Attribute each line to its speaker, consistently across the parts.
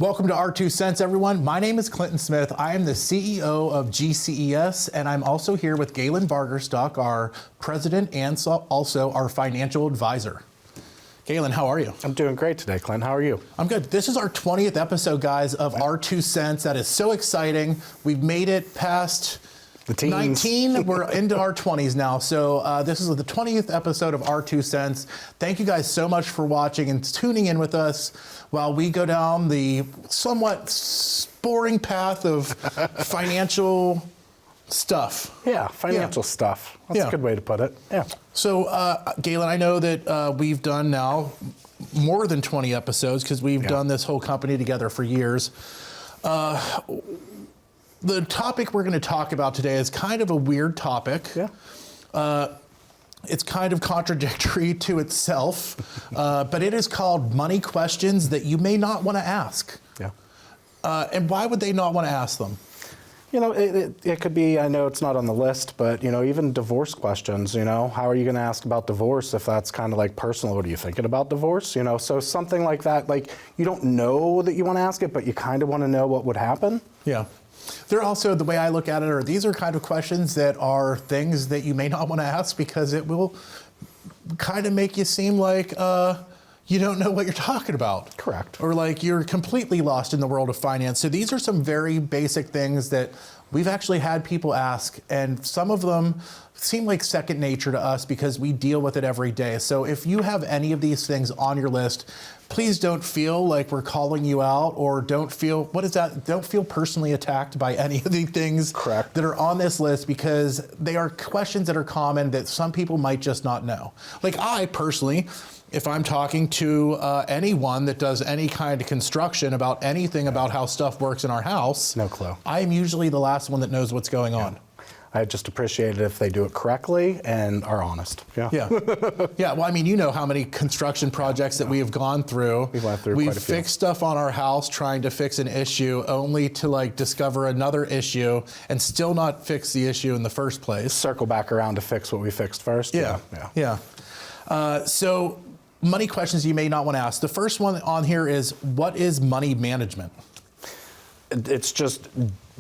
Speaker 1: Welcome to Our 2 Cents, everyone. My name is Clinton Smith. I am the CEO of GCES, and I'm also here with Galen Bargerstock, our president and also our financial advisor. Galen, how are you?
Speaker 2: I'm doing great today, Clint. How are you?
Speaker 1: I'm good. This is our 20th episode, guys, of Our 2 Cents. That is so exciting. We've made it past
Speaker 2: The teens.
Speaker 1: 19. We're into our 20s now. So this is the 20th episode of Our 2 Cents. Thank you guys so much for watching and tuning in with us while we go down the somewhat boring path of financial stuff.
Speaker 2: Yeah, financial stuff. That's a good way to put it. Yeah.
Speaker 1: So, Galen, I know that we've done now more than 20 episodes because we've done this whole company together for years. The topic we're going to talk about today is kind of a weird topic.
Speaker 2: Yeah.
Speaker 1: It's kind of contradictory to itself, but it is called money questions that you may not want to ask.
Speaker 2: Yeah.
Speaker 1: And why would they not want to ask them?
Speaker 2: You know, it could be, I know it's not on the list, but, you know, even divorce questions, you know, how are you going to ask about divorce if that's kind of like personal? What are you thinking about divorce? You know, so something like that, like you don't know that you want to ask it, but you kind of want to know what would happen.
Speaker 1: Yeah. They're also, the way I look at it, these are kind of questions that are things that you may not want to ask because it will kind of make you seem like you don't know what you're talking about.
Speaker 2: Correct.
Speaker 1: Or like you're completely lost in the world of finance. So these are some very basic things that we've actually had people ask, and some of them seem like second nature to us because we deal with it every day. So if you have any of these things on your list, please don't feel like we're calling you out, or don't feel, don't feel personally attacked by any of the things that are on this list, because they are questions that are common that some people might just not know. Like I personally, if I'm talking to anyone that does any kind of construction about anything about how stuff works in our house,
Speaker 2: no clue.
Speaker 1: I'm usually the last one that knows what's going on.
Speaker 2: I just appreciate it if they do it correctly and are honest. Yeah.
Speaker 1: Yeah. Well, I mean, you know how many construction projects that we have gone through.
Speaker 2: We've went through
Speaker 1: We've
Speaker 2: quite a few.
Speaker 1: fixed stuff on our house trying to fix an issue only to like discover another issue and still not fix the issue in the first place.
Speaker 2: Circle back around to fix what we fixed first.
Speaker 1: Yeah. So money questions you may not want to ask. The first one on here is, what is money management?
Speaker 2: It's just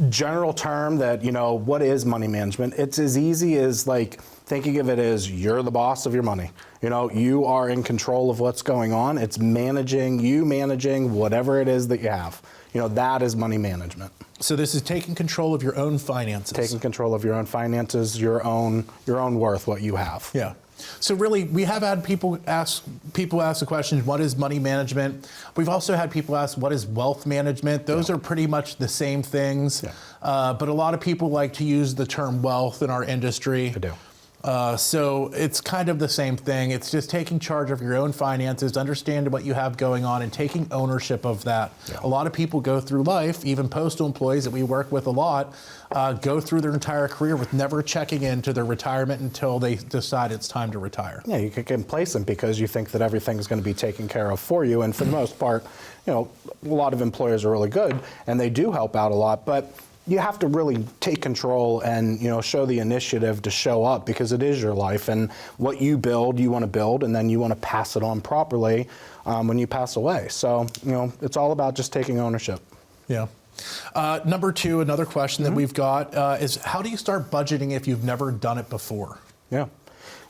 Speaker 2: general term that, you know, what is money management? It's as easy as like thinking of it as you're the boss of your money. You know, you are in control of what's going on. It's managing whatever it is that you have. You know, that is money management.
Speaker 1: So this is taking control of your own finances.
Speaker 2: Taking control of your own finances, your own worth, what you have.
Speaker 1: Yeah. So really, we have had people ask the question, what is money management? We've also had people ask, what is wealth management? Those are pretty much the same things. Yeah. But a lot of people like to use the term wealth in our industry.
Speaker 2: I do.
Speaker 1: So it's kind of the same thing. It's just taking charge of your own finances, understanding what you have going on, and taking ownership of that. Yeah. A lot of people go through life, even postal employees that we work with a lot, go through their entire career with never checking into their retirement until they decide it's time to retire.
Speaker 2: Yeah, you get complacent because you think that everything's going to be taken care of for you. And for the most part, you know, a lot of employers are really good and they do help out a lot, but you have to really take control and, you know, show the initiative to show up, because it is your life, and what you build, you want to build, and then you want to pass it on properly when you pass away. So, you know, it's all about just taking ownership.
Speaker 1: Yeah. Number two, another question that we've got is, how do you start budgeting if you've never done it before?
Speaker 2: Yeah.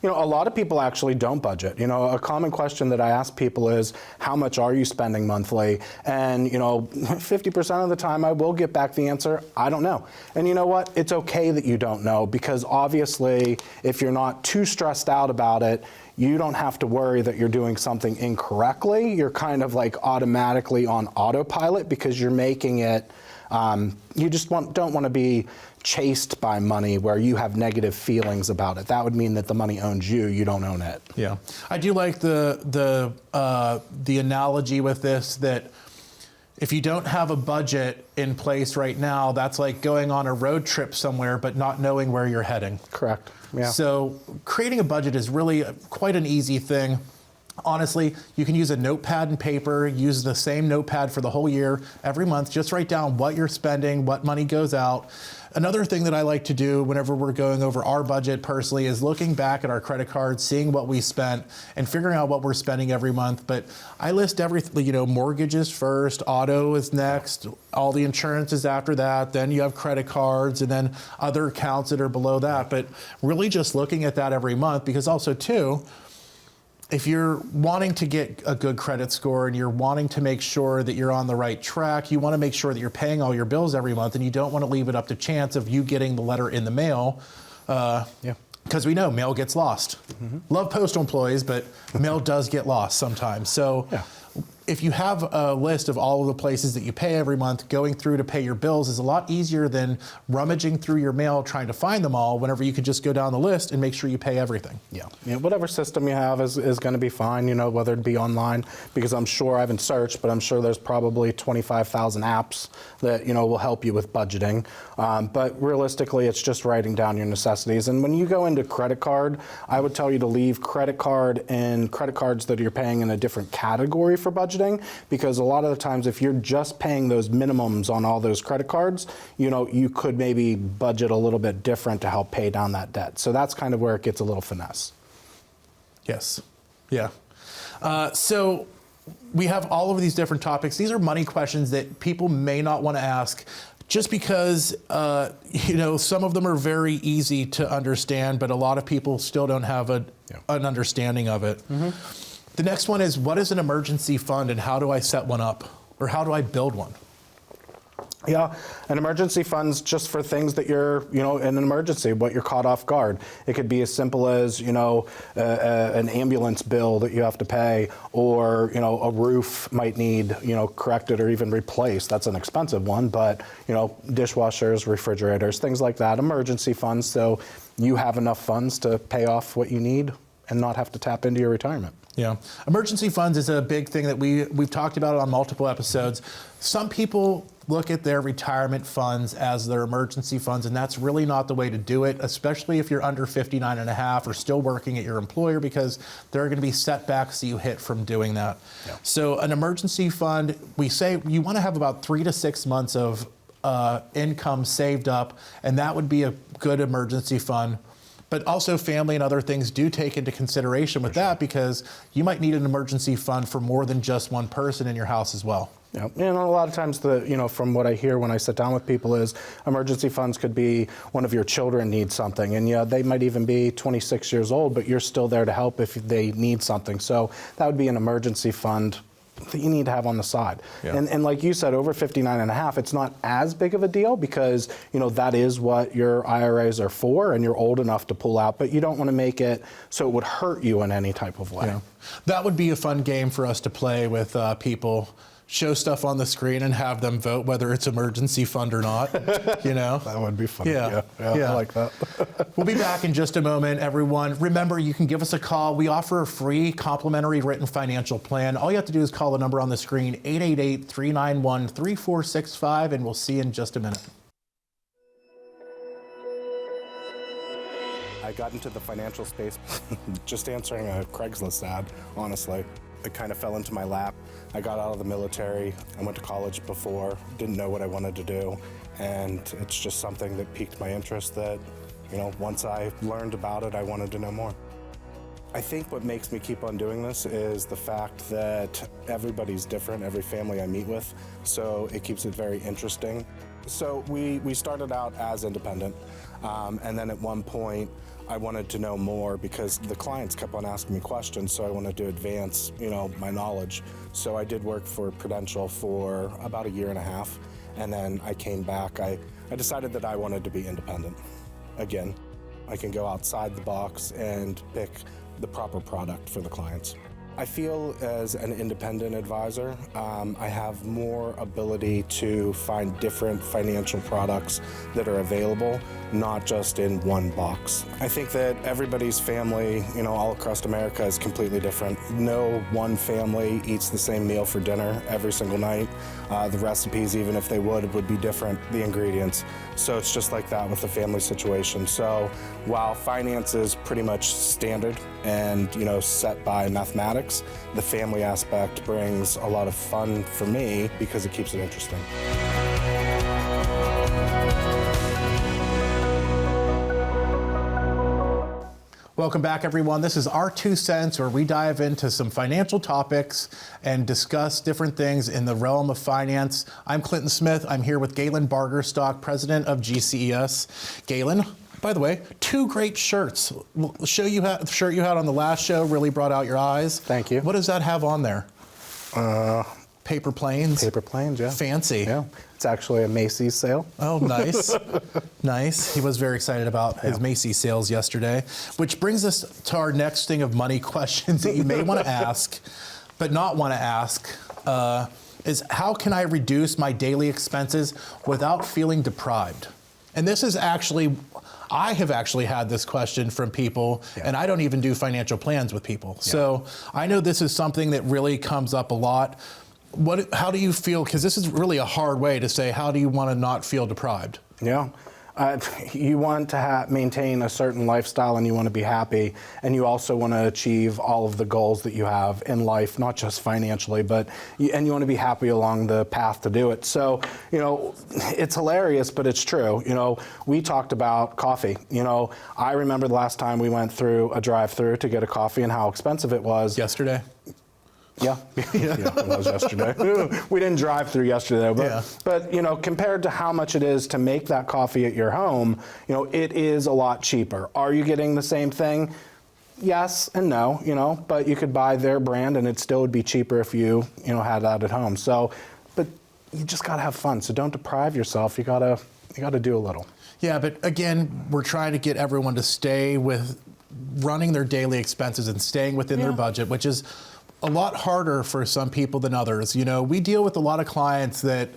Speaker 2: You know, a lot of people actually don't budget. You know, a common question that I ask people is, how much are you spending monthly? And, you know, 50% of the time I will get back the answer, I don't know. And you know what? It's okay that you don't know, because obviously if you're not too stressed out about it, you don't have to worry that you're doing something incorrectly. You're kind of like automatically on autopilot because you're making it, you just don't want to be chased by money where you have negative feelings about it. That would mean that the money owns you, you don't own it.
Speaker 1: Yeah. I do like the analogy with this, that if you don't have a budget in place right now, that's like going on a road trip somewhere but not knowing where you're heading.
Speaker 2: Correct. Yeah.
Speaker 1: So creating a budget is really quite an easy thing. Honestly, you can use a notepad and paper, use the same notepad for the whole year, every month, just write down what you're spending, what money goes out. Another thing that I like to do whenever we're going over our budget personally is looking back at our credit cards, seeing what we spent and figuring out what we're spending every month. But I list everything, mortgages first, auto is next, all the insurance is after that, then you have credit cards and then other accounts that are below that. But really just looking at that every month, because also too, if you're wanting to get a good credit score and you're wanting to make sure that you're on the right track, you want to make sure that you're paying all your bills every month, and you don't want to leave it up to chance of you getting the letter in the mail. Because we know mail gets lost. Love postal employees, but mail does get lost sometimes. So if you have a list of all of the places that you pay every month, going through to pay your bills is a lot easier than rummaging through your mail trying to find them all, whenever you could just go down the list and make sure you pay everything.
Speaker 2: Whatever system you have is going to be fine, whether it be online, because I'm sure, I haven't searched, but I'm sure there's probably 25,000 apps that, will help you with budgeting. But realistically, it's just writing down your necessities. And when you go into credit card, I would tell you to leave credit card and credit cards that you're paying in a different category for budgeting, because a lot of the times if you're just paying those minimums on all those credit cards, you could maybe budget a little bit different to help pay down that debt. So that's kind of where it gets a little finesse.
Speaker 1: Yes. Yeah. So we have all of these different topics. These are money questions that people may not want to ask just because, some of them are very easy to understand, but a lot of people still don't have an understanding of it. The next one is, what is an emergency fund and how do I set one up, or how do I build one?
Speaker 2: An emergency fund's just for things that you're, in an emergency, what you're caught off guard. It could be as simple as, an ambulance bill that you have to pay, or, a roof might need, corrected or even replaced. That's an expensive one, but, dishwashers, refrigerators, things like that, emergency funds, so you have enough funds to pay off what you need and not have to tap into your retirement.
Speaker 1: Emergency funds is a big thing that we've talked about on multiple episodes. Some people look at their retirement funds as their emergency funds, and that's really not the way to do it, especially if you're under 59 and a half or still working at your employer, because there are going to be setbacks that you hit from doing that. So an emergency fund, we say you want to have about 3 to 6 months of income saved up, and that would be a good emergency fund. But also family and other things do take into consideration with that, because you might need an emergency fund for more than just one person in your house as well.
Speaker 2: And a lot of times, from what I hear when I sit down with people, is emergency funds could be one of your children needs something, and they might even be 26 years old, but you're still there to help if they need something. So that would be an emergency fund that you need to have on the side. And like you said, over 59 and a half, it's not as big of a deal, because that is what your IRAs are for, and you're old enough to pull out, but you don't want to make it so it would hurt you in any type of way.
Speaker 1: That would be a fun game for us to play with people. Show stuff on the screen and have them vote whether it's emergency fund or not.
Speaker 2: That would be fun.
Speaker 1: Yeah.
Speaker 2: I like that.
Speaker 1: We'll be back in just a moment, everyone. Remember, you can give us a call. We offer a free complimentary written financial plan. All you have to do is call the number on the screen, 888-391-3465, and we'll see you in just a minute.
Speaker 2: I got into the financial space just answering a Craigslist ad, honestly. It kind of fell into my lap. I got out of the military. I went to college before, didn't know what I wanted to do. And it's just something that piqued my interest that, once I learned about it, I wanted to know more. I think what makes me keep on doing this is the fact that everybody's different, every family I meet with, so it keeps it very interesting. So we started out as independent, and then at one point, I wanted to know more because the clients kept on asking me questions, so I wanted to advance, my knowledge. So I did work for Prudential for about 1.5 years, and then I came back. I decided that I wanted to be independent. Again, I can go outside the box and pick the proper product for the clients. I feel as an independent advisor, I have more ability to find different financial products that are available, not just in one box. I think that everybody's family, all across America is completely different. No one family eats the same meal for dinner every single night. The recipes, even if they would be different, the ingredients. So it's just like that with the family situation. So while finance is pretty much standard and, you know, set by mathematics, the family aspect brings a lot of fun for me because it keeps it interesting.
Speaker 1: Welcome back, everyone. This is our 2 cents, where we dive into some financial topics and discuss different things in the realm of finance. I'm Clinton Smith. I'm here with Galen Bargerstock, president of GCES. Galen, by the way, 2 great shirts. The shirt you had on the last show really brought out your eyes.
Speaker 2: Thank you.
Speaker 1: What does that have on there? Paper planes.
Speaker 2: Paper planes, yeah.
Speaker 1: Fancy.
Speaker 2: Yeah. It's actually a Macy's sale.
Speaker 1: Oh, nice. Nice. He was very excited about his Macy's sales yesterday, which brings us to our next thing of money questions that you may want to ask, but not want to ask, is how can I reduce my daily expenses without feeling deprived? And this is actually, I have actually had this question from people, and I don't even do financial plans with people. So I know this is something that really comes up a lot. How do you feel? Because this is really a hard way to say, how do you want to not feel deprived?
Speaker 2: Yeah. You want to maintain a certain lifestyle, and you want to be happy, and you also want to achieve all of the goals that you have in life, not just financially, but and you want to be happy along the path to do it. So, you know, it's hilarious, but it's true. You know, we talked about coffee. You know, I remember the last time we went through a drive-through to get a coffee and how expensive it was.
Speaker 1: Yesterday.
Speaker 2: Yeah, it was yesterday. We didn't drive through yesterday, but you know, compared to how much it is to make that coffee at your home, you know, it is a lot cheaper. Are you getting the same thing? Yes and no, you know, but you could buy their brand and it still would be cheaper if you had that at home. So, but you just gotta have fun. So don't deprive yourself. You gotta do a little. Yeah,
Speaker 1: but again, we're trying to get everyone to stay with running their daily expenses and staying within their budget, which is a lot harder for some people than others. You know, we deal with a lot of clients that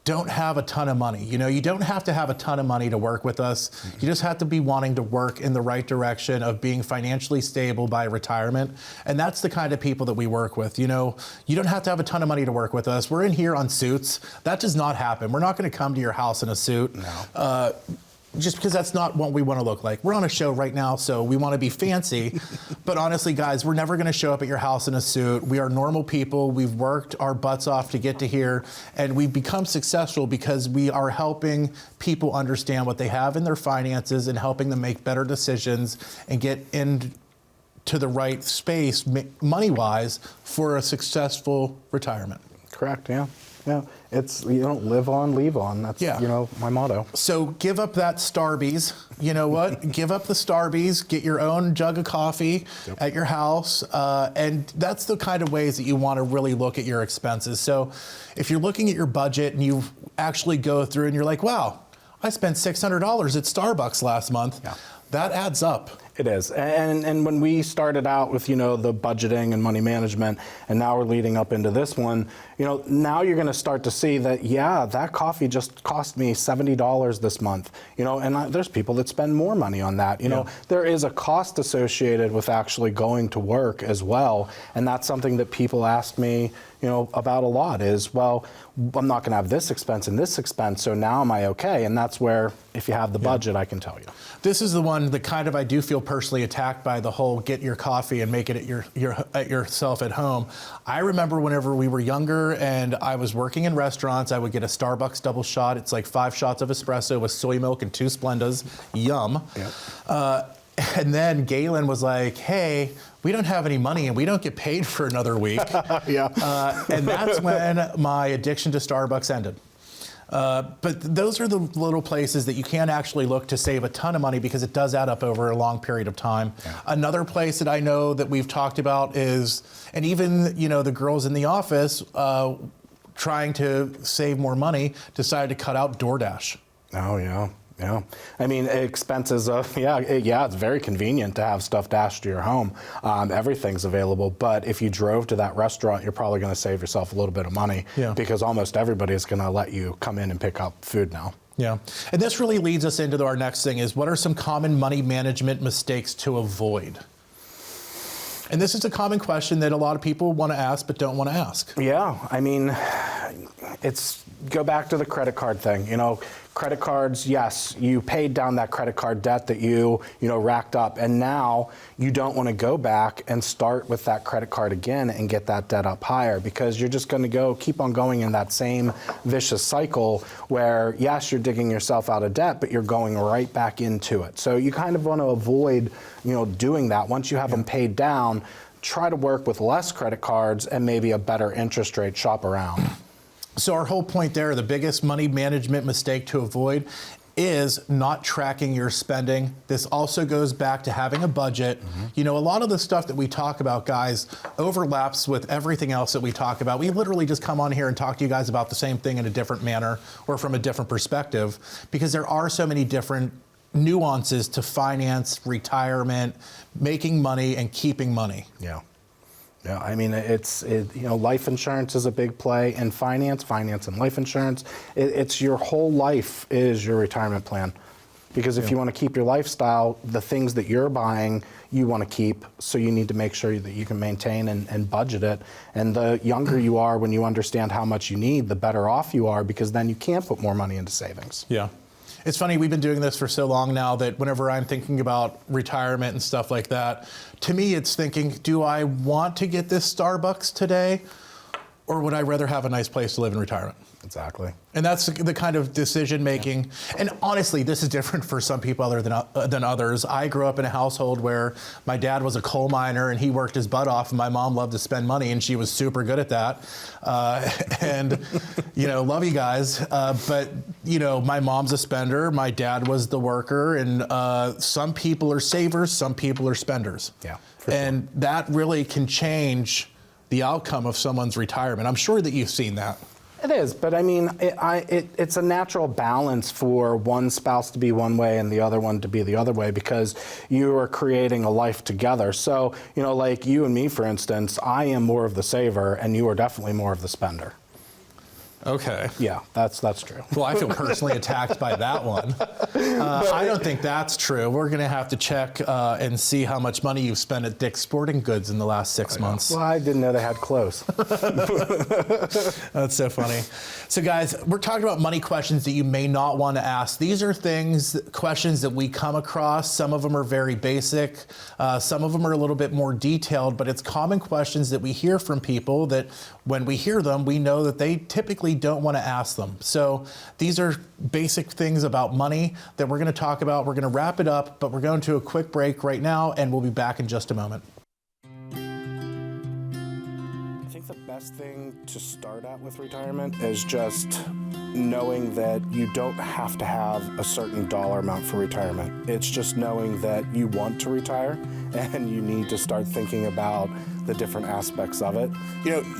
Speaker 1: don't have a ton of money. You know, you don't have to have a ton of money to work with us. You just have to be wanting to work in the right direction of being financially stable by retirement. And that's the kind of people that we work with. You know, you don't have to have a ton of money to work with us. We're in here on suits. That does not happen. We're not going to come to your house in a suit. No. Just because that's not what we want to look like. We're on a show right now, so we want to be fancy. But honestly, guys, we're never going to show up at your house in a suit. We are normal people. We've worked our butts off to get to here, and we've become successful because we are helping people understand what they have in their finances and helping them make better decisions and get into the right space, money-wise, for a successful retirement.
Speaker 2: Correct, yeah. Yeah, it's, you don't live on, leave on. That's, you know, my motto.
Speaker 1: So give up that Starbucks. You know what? Give up the Starbucks, get your own jug of coffee at your house. And that's the kind of ways that you want to really look at your expenses. So if you're looking at your budget and you actually go through and you're like, wow, I spent $600 at Starbucks last month. Yeah. That adds up.
Speaker 2: It is. And when we started out with, you know, the budgeting and money management, and now we're leading up into this one, you know, now you're going to start to see that, yeah, that coffee just cost me $70 this month, you know, and there's people that spend more money on that. You know, there is a cost associated with actually going to work as well. And that's something that people ask me, you know, about a lot is, well, I'm not going to have this expense and this expense, so now am I okay? And that's where, if you have the budget, I can tell you.
Speaker 1: This is the one that kind of I do feel personally attacked by, the whole get your coffee and make it at yourself at home. I remember whenever we were younger and I was working in restaurants, I would get a Starbucks double shot. It's like 5 shots of espresso with soy milk and 2 Splendas. Yum. Yep. And then Galen was like, hey, we don't have any money and we don't get paid for another week. And that's when my addiction to Starbucks ended. But those are the little places that you can actually look to save a ton of money, because it does add up over a long period of time. Another place that I know that we've talked about is, and even, you know, the girls in the office trying to save more money decided to cut out DoorDash.
Speaker 2: Oh, yeah. Yeah, I mean, expenses of, it's very convenient to have stuff dashed to your home. Everything's available, but if you drove to that restaurant, you're probably going to save yourself a little bit of money, because almost everybody is going to let you come in and pick up food now.
Speaker 1: Yeah, and this really leads us into our next thing is, what are some common money management mistakes to avoid? And this is a common question that a lot of people want to ask but don't want to ask.
Speaker 2: Yeah, I mean, it's go back to the credit card thing. Credit cards, yes, you paid down that credit card debt that you racked up, and now you don't want to go back and start with that credit card again and get that debt up higher, because you're just going to keep on going in that same vicious cycle where, yes, you're digging yourself out of debt, but you're going right back into it. So you kind of want to avoid, doing that. Once you have them paid down, try to work with less credit cards and maybe a better interest rate, shop around.
Speaker 1: So our whole point there, the biggest money management mistake to avoid is not tracking your spending. This also goes back to having a budget. A lot of the stuff that we talk about, guys, overlaps with everything else that we talk about. We literally just come on here and talk to you guys about the same thing in a different manner or from a different perspective, because there are so many different nuances to finance, retirement, making money, and keeping money.
Speaker 2: Yeah. I mean, life insurance is a big play in finance and life insurance. It's your whole life is your retirement plan. Because if you want to keep your lifestyle, the things that you're buying, you want to keep. So you need to make sure that you can maintain and budget it. And the younger you are, when you understand how much you need, the better off you are, because then you can put more money into savings.
Speaker 1: Yeah. It's funny, we've been doing this for so long now that whenever I'm thinking about retirement and stuff like that, to me it's thinking, do I want to get this Starbucks today, or would I rather have a nice place to live in retirement?
Speaker 2: Exactly.
Speaker 1: And that's the kind of decision making. Yeah. And honestly, this is different for some people other than others. I grew up in a household where my dad was a coal miner and he worked his butt off, and my mom loved to spend money and she was super good at that. Love you guys. But my mom's a spender. My dad was the worker, and some people are savers, some people are spenders.
Speaker 2: Yeah.
Speaker 1: And that really can change the outcome of someone's retirement. I'm sure that you've seen that.
Speaker 2: It is, but I mean, it's a natural balance for one spouse to be one way and the other one to be the other way, because you are creating a life together. So, like you and me, for instance, I am more of the saver and you are definitely more of the spender.
Speaker 1: Okay.
Speaker 2: Yeah, that's true.
Speaker 1: Well, I feel personally attacked by that one. I don't think that's true. We're going to have to check and see how much money you've spent at Dick's Sporting Goods in the last 6 months.
Speaker 2: Well, I didn't know they had clothes.
Speaker 1: That's so funny. So guys, we're talking about money questions that you may not want to ask. These are questions that we come across. Some of them are very basic. Some of them are a little bit more detailed, but it's common questions that we hear from people that when we hear them, we know that they typically don't want to ask them. So these are basic things about money that we're going to talk about. We're going to wrap it up, but we're going to a quick break right now, and we'll be back in just a moment.
Speaker 2: I think the best thing to start out with retirement is just knowing that you don't have to have a certain dollar amount for retirement. It's just knowing that you want to retire and you need to start thinking about the different aspects of it.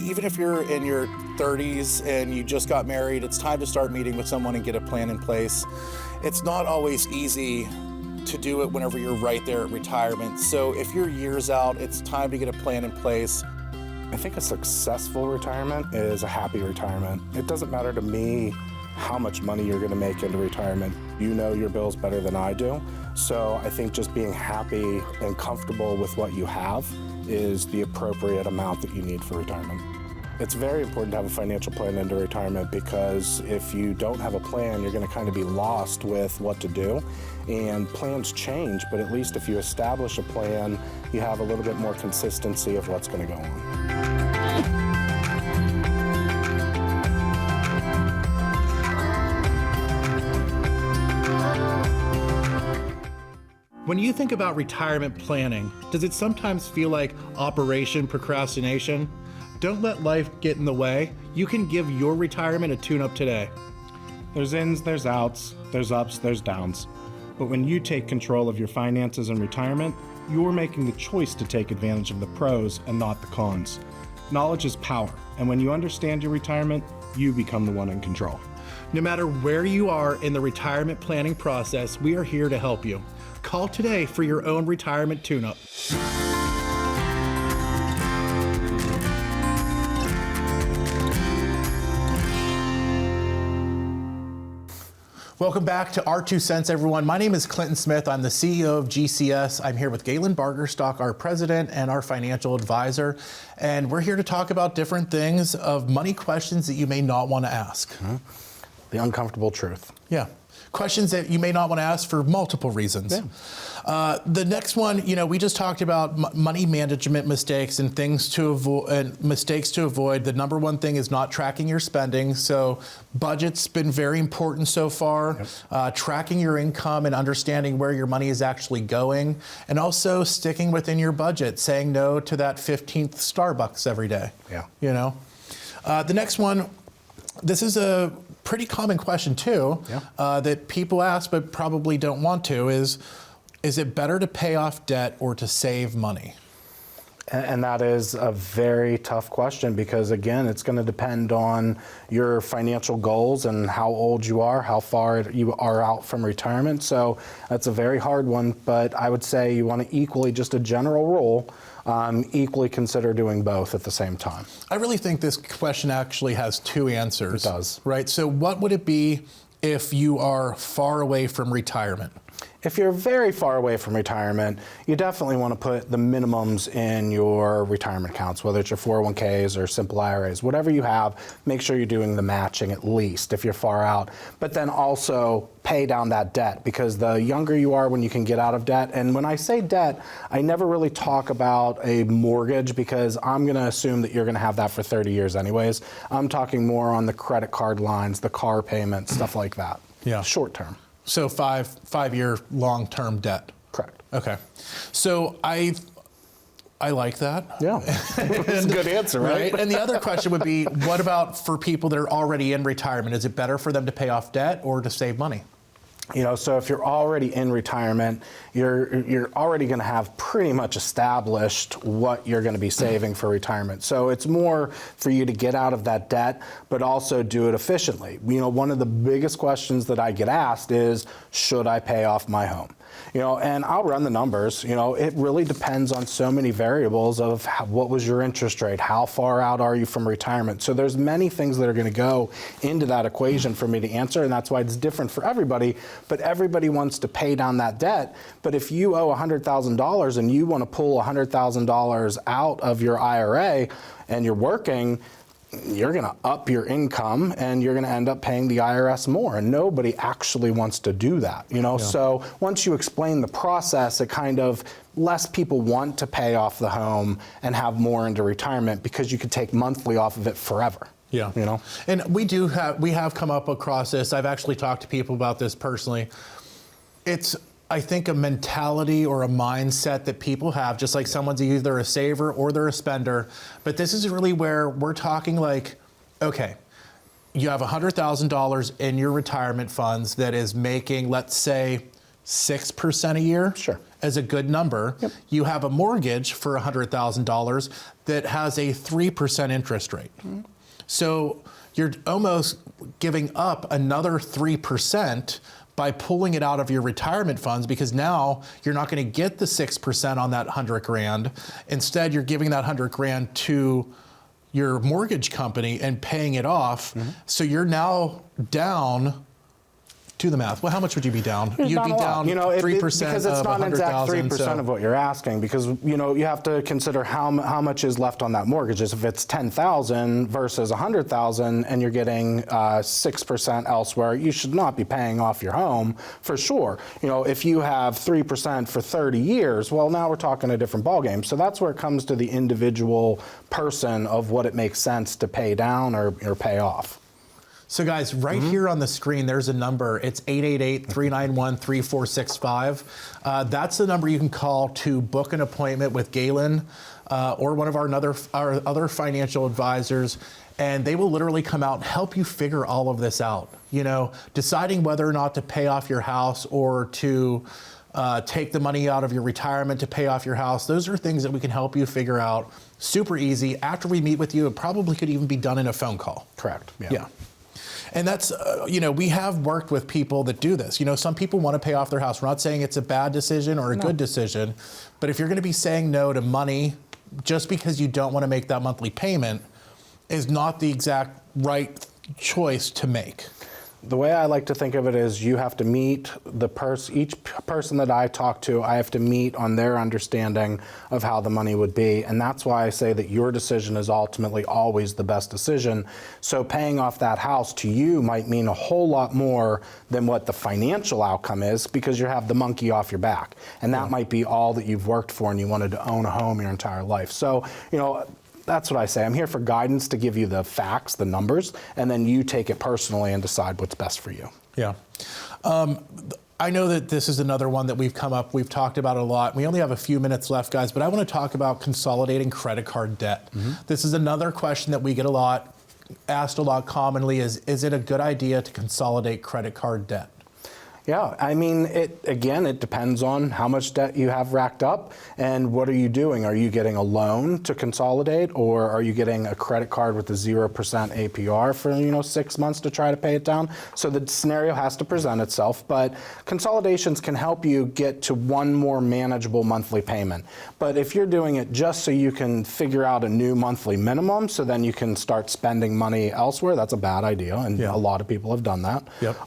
Speaker 1: Even if you're in your 30s and you just got married, it's time to start meeting with someone and get a plan in place. It's not always easy to do it whenever you're right there at retirement. So if you're years out, it's time to get a plan in place.
Speaker 2: I think a successful retirement is a happy retirement. It doesn't matter to me how much money you're going to make into retirement. You know your bills better than I do. So I think just being happy and comfortable with what you have is the appropriate amount that you need for retirement. It's very important to have a financial plan into retirement, because if you don't have a plan, you're going to kind of be lost with what to do. And plans change, but at least if you establish a plan, you have a little bit more consistency of what's going to go on.
Speaker 1: When you think about retirement planning, does it sometimes feel like Operation Procrastination? Don't let life get in the way. You can give your retirement a tune-up today.
Speaker 3: There's ins, there's outs, there's ups, there's downs. But when you take control of your finances in retirement, you're making the choice to take advantage of the pros and not the cons. Knowledge is power, and when you understand your retirement, you become the one in control.
Speaker 1: No matter where you are in the retirement planning process, we are here to help you. Call today for your own retirement tune-up. Welcome back to Our 2 Cents, everyone. My name is Clinton Smith. I'm the CEO of GCES. I'm here with Galen Bargerstock, our president and our financial advisor. And we're here to talk about different things of money questions that you may not want to ask.
Speaker 2: The uncomfortable truth.
Speaker 1: Yeah. Questions that you may not want to ask for multiple reasons.
Speaker 2: Yeah.
Speaker 1: The next one, we just talked about money management mistakes and things to avoid, and mistakes to avoid. The number one thing is not tracking your spending. So budget's been very important so far. Yep. Tracking your income and understanding where your money is actually going, and also sticking within your budget, saying no to that 15th Starbucks every day.
Speaker 2: Yeah.
Speaker 1: The next one, this is a pretty common question too, that people ask but probably don't want to, is it better to pay off debt or to save money?
Speaker 2: And that is a very tough question because, again, it's going to depend on your financial goals and how old you are, how far you are out from retirement. So that's a very hard one, but I would say you want to equally, just a general rule, equally consider doing both at the same time.
Speaker 1: I really think this question actually has two answers.
Speaker 2: It does.
Speaker 1: Right? So what would it be if you are far away from retirement?
Speaker 2: If you're very far away from retirement, you definitely want to put the minimums in your retirement accounts, whether it's your 401ks or simple IRAs, whatever you have, make sure you're doing the matching at least if you're far out. But then also pay down that debt, because the younger you are when you can get out of debt. And when I say debt, I never really talk about a mortgage because I'm going to assume that you're going to have that for 30 years anyways. I'm talking more on the credit card lines, the car payments, stuff like that.
Speaker 1: Yeah.
Speaker 2: Short term.
Speaker 1: So five-year long-term debt.
Speaker 2: Correct.
Speaker 1: Okay. So I like that.
Speaker 2: Yeah. That's a good answer, right?
Speaker 1: And the other question would be, what about for people that are already in retirement? Is it better for them to pay off debt or to save money?
Speaker 2: So if you're already in retirement, you're already going to have pretty much established what you're going to be saving for retirement. So it's more for you to get out of that debt, but also do it efficiently. One of the biggest questions that I get asked is, should I pay off my home? And I'll run the numbers. It really depends on so many variables of what was your interest rate, how far out are you from retirement. So there's many things that are going to go into that equation for me to answer, and that's why it's different for everybody. But everybody wants to pay down that debt. But if you owe $100,000 and you want to pull $100,000 out of your IRA and you're working, you're going to up your income and you're going to end up paying the IRS more, and nobody actually wants to do that, So once you explain the process, it kind of less people want to pay off the home and have more into retirement because you could take monthly off of it forever.
Speaker 1: Yeah. And we have come up across this. I've actually talked to people about this personally. It's, I think, a mentality or a mindset that people have, just like someone's either a saver or they're a spender. But this is really where we're talking like, okay, you have $100,000 in your retirement funds that is making, let's say, 6% a year.
Speaker 2: Sure.
Speaker 1: As a good number.
Speaker 2: Yep.
Speaker 1: You have a mortgage for $100,000 that has a 3% interest rate. Mm-hmm. So you're almost giving up another 3% by pulling it out of your retirement funds, because now you're not going to get the 6% on that $100,000. Instead, you're giving that $100,000 to your mortgage company and paying it off. Mm-hmm. So you're now down. Do the math. Well, how much would you be down? You'd be down 3%
Speaker 2: because it's not an exact 3% of what you're asking, because you have to consider how much is left on that mortgage. If it's $10,000 versus $100,000 and you're getting 6% elsewhere, you should not be paying off your home for sure. If you have 3% for 30 years, well, now we're talking a different ballgame. So that's where it comes to the individual person of what it makes sense to pay down or pay off.
Speaker 1: So guys, right here on the screen, there's a number. It's 888-391-3465. That's the number you can call to book an appointment with Galen or one of our other financial advisors, and they will literally come out and help you figure all of this out. Deciding whether or not to pay off your house or to take the money out of your retirement to pay off your house. Those are things that we can help you figure out super easy. After we meet with you, it probably could even be done in a phone call.
Speaker 2: Correct.
Speaker 1: Yeah. And that's, we have worked with people that do this. Some people want to pay off their house. We're not saying it's a bad decision or a good decision, but if you're going to be saying no to money just because you don't want to make that monthly payment is not the exact right choice to make.
Speaker 2: The way I like to think of it is you have to meet each person that I talk to, I have to meet on their understanding of how the money would be. And that's why I say that your decision is ultimately always the best decision. So paying off that house to you might mean a whole lot more than what the financial outcome is, because you have the monkey off your back. And that might be all that you've worked for and you wanted to own a home your entire life. So, that's what I say. I'm here for guidance to give you the facts, the numbers, and then you take it personally and decide what's best for you.
Speaker 1: Yeah. I know that this is another one that we've talked about a lot. We only have a few minutes left, guys, but I want to talk about consolidating credit card debt. This is another question that we get asked a lot commonly is it a good idea to consolidate credit card debt?
Speaker 2: Yeah, I mean, it depends on how much debt you have racked up and what are you doing? Are you getting a loan to consolidate, or are you getting a credit card with a 0% APR for 6 months to try to pay it down? So the scenario has to present itself, but consolidations can help you get to one more manageable monthly payment. But if you're doing it just so you can figure out a new monthly minimum so then you can start spending money elsewhere, that's a bad idea, and a lot of people have done that.
Speaker 1: Yep.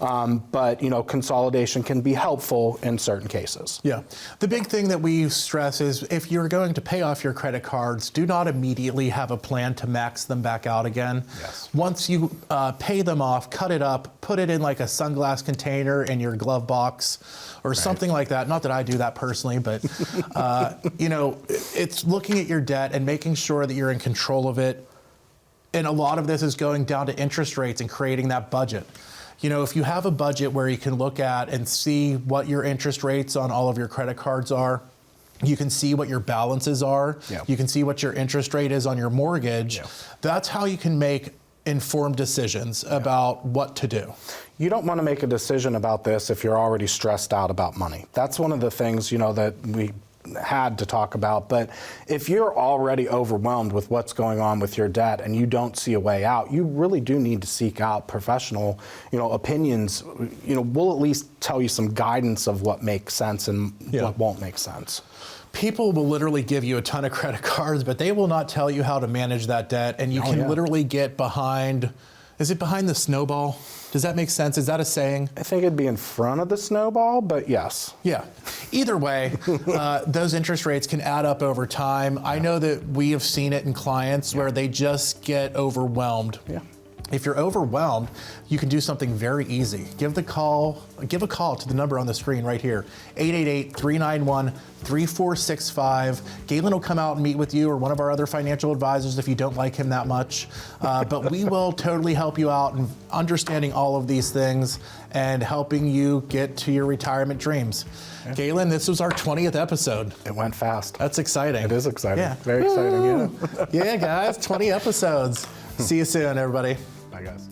Speaker 2: But consolidation can be helpful in certain cases.
Speaker 1: Yeah. The big thing that we stress is if you're going to pay off your credit cards, do not immediately have a plan to max them back out again.
Speaker 2: Yes.
Speaker 1: Once you pay them off, cut it up, put it in like a sunglass container in your glove box or something like that. Not that I do that personally, but it's looking at your debt and making sure that you're in control of it. And a lot of this is going down to interest rates and creating that budget. If you have a budget where you can look at and see what your interest rates on all of your credit cards are, you can see what your balances are, you can see what your interest rate is on your mortgage, that's how you can make informed decisions about what to do.
Speaker 2: You don't want to make a decision about this if you're already stressed out about money. That's one of the things, that we had to talk about. But if you're already overwhelmed with what's going on with your debt and you don't see a way out, you really do need to seek out professional, opinions. We'll at least tell you some guidance of what makes sense and what won't make sense.
Speaker 1: People will literally give you a ton of credit cards, but they will not tell you how to manage that debt. And you can literally get behind, is it behind the snowball? Does that make sense? Is that a saying?
Speaker 2: I think it'd be in front of the snowball, but yes.
Speaker 1: Yeah. Either way, those interest rates can add up over time. I know that we have seen it in clients where they just get overwhelmed.
Speaker 2: Yeah.
Speaker 1: If you're overwhelmed, you can do something very easy. Give a call to the number on the screen right here, 888-391-3465. Galen will come out and meet with you or one of our other financial advisors if you don't like him that much. But we will totally help you out in understanding all of these things and helping you get to your retirement dreams. Yeah. Galen, this was our 20th episode.
Speaker 2: It went fast.
Speaker 1: That's exciting.
Speaker 2: It is exciting.
Speaker 1: Yeah.
Speaker 2: Very exciting, yeah.
Speaker 1: Yeah, guys, 20 episodes. See you soon, everybody.
Speaker 2: Bye, guys.